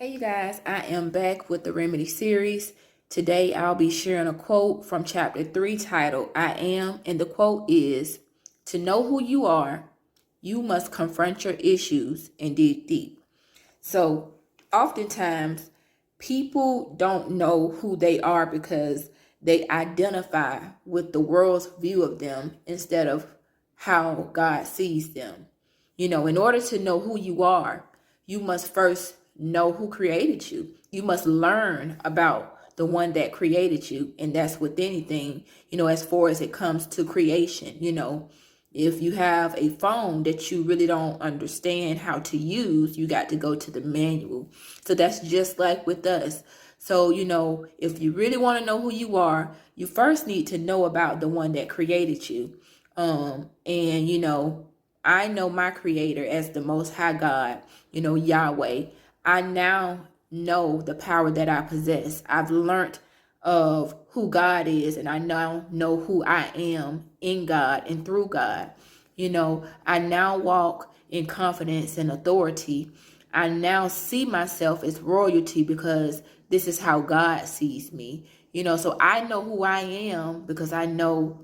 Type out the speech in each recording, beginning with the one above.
Hey you guys, I am back with the Remedy series. Today I'll be sharing a quote from chapter 3 titled I Am, and the quote is, "To know who you are, you must confront your issues and dig deep." So oftentimes people don't know who they are because they identify with the world's view of them instead of how God sees them. In order to know who you are, you must first know who created you. You must learn about the one that created you. And that's with anything, as far as it comes to creation. If you have a phone that you really don't understand how to use, you got to go to the manual. So that's just like with us. So, if you really want to know who you are, you first need to know about the one that created you. I know my creator as the most high God, Yahweh. I now know the power that I possess. I've learned of who God is, and I now know who I am in God and through God. I now walk in confidence and authority. I now see myself as royalty because this is how God sees me. So I know who I am because I know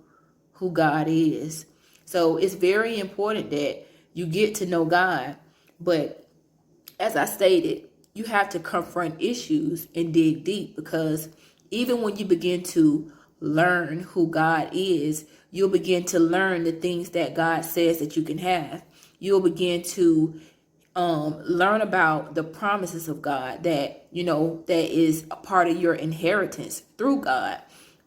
who God is. So it's very important that you get to know God. But as I stated, you have to confront issues and dig deep, because even when you begin to learn who God is, you'll begin to learn the things that God says that you can have. You'll begin to learn about the promises of God that is a part of your inheritance through God.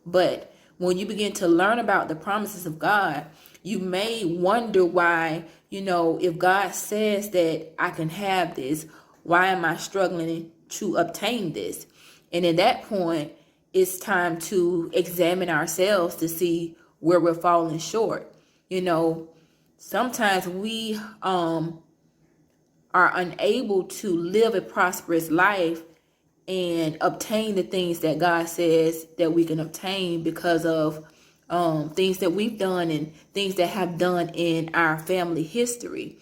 But when you begin to learn about the promises of God, you may wonder why, if God says that I can have this, why am I struggling to obtain this? And at that point, it's time to examine ourselves to see where we're falling short. Sometimes we are unable to live a prosperous life and obtain the things that God says that we can obtain because of things that we've done and things that have done in our family history.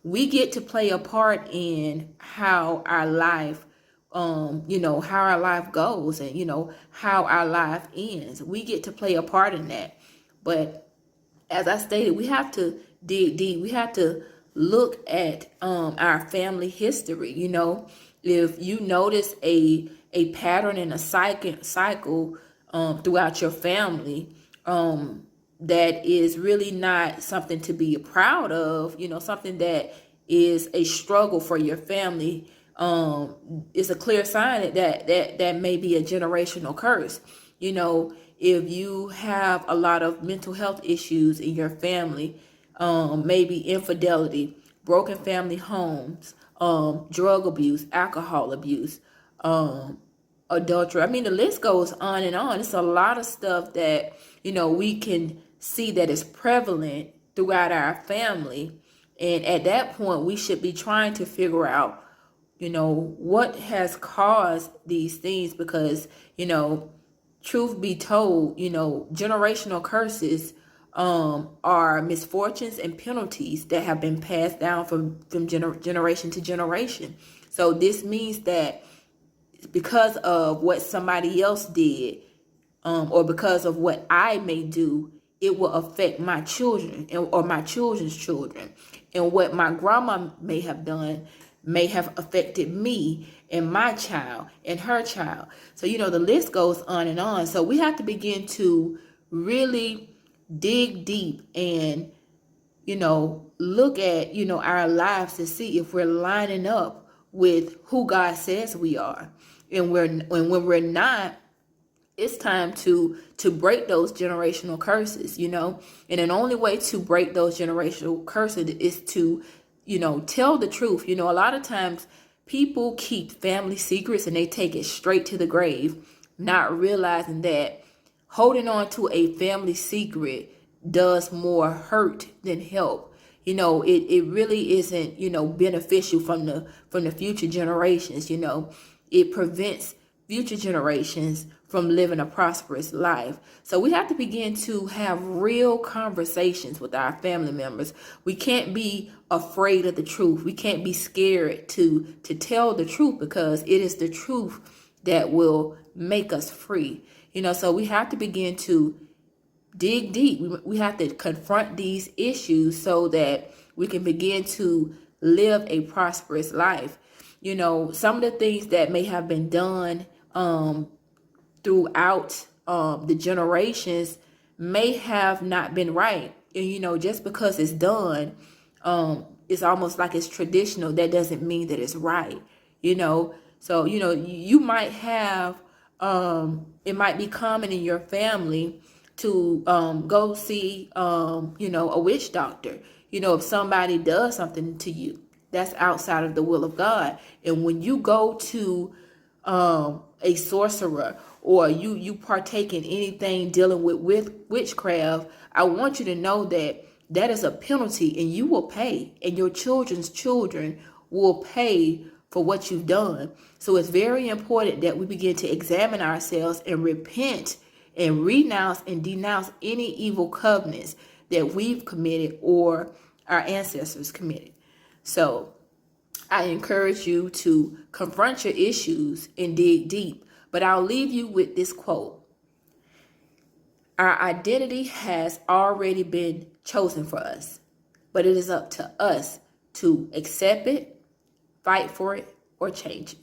We get to play a part in how our life, how our life goes, and, how our life ends. We get to play a part in that. But as I stated, we have to dig deep. We have to look at our family history. If you notice a pattern and a cycle throughout your family, that is really not something to be proud of, something that is a struggle for your family, it's a clear sign that may be a generational curse. If you have a lot of mental health issues in your family, maybe infidelity, broken family homes, drug abuse, alcohol abuse, adultery. I mean, the list goes on and on. It's a lot of stuff that, we can see that is prevalent throughout our family. And at that point, we should be trying to figure out, what has caused these things, because, truth be told, generational curses are misfortunes and penalties that have been passed down from generation to generation. So this means that because of what somebody else did, or because of what I may do, it will affect my children or my children's children. And what my grandma may have done may have affected me and my child and her child. So, the list goes on and on. So we have to begin to really dig deep and, look at, our lives to see if we're lining up with who God says we are. And when we're not, it's time to break those generational curses, and the only way to break those generational curses is to, tell the truth. A lot of times people keep family secrets and they take it straight to the grave, not realizing that holding on to a family secret does more hurt than help. It really isn't, beneficial from the future generations. It prevents future generations from living a prosperous life. So we have to begin to have real conversations with our family members. We can't be afraid of the truth. We can't be scared to tell the truth, because it is the truth that will make us free. So we have to begin to dig deep. We have to confront these issues so that we can begin to live a prosperous life. Some of the things that may have been done throughout the generations may have not been right. And just because it's done, it's almost like it's traditional. That doesn't mean that it's right. So you might have it might be common in your family to go see a witch doctor. If somebody does something to you that's outside of the will of God, and when you go to a sorcerer, or you partake in anything dealing with witchcraft, I want you to know that that is a penalty, and you will pay, and your children's children will pay for what you've done. So it's very important that we begin to examine ourselves and repent and renounce and denounce any evil covenants that we've committed or our ancestors committed. So I encourage you to confront your issues and dig deep. But I'll leave you with this quote. Our identity has already been chosen for us, but it is up to us to accept it, fight for it, or change it.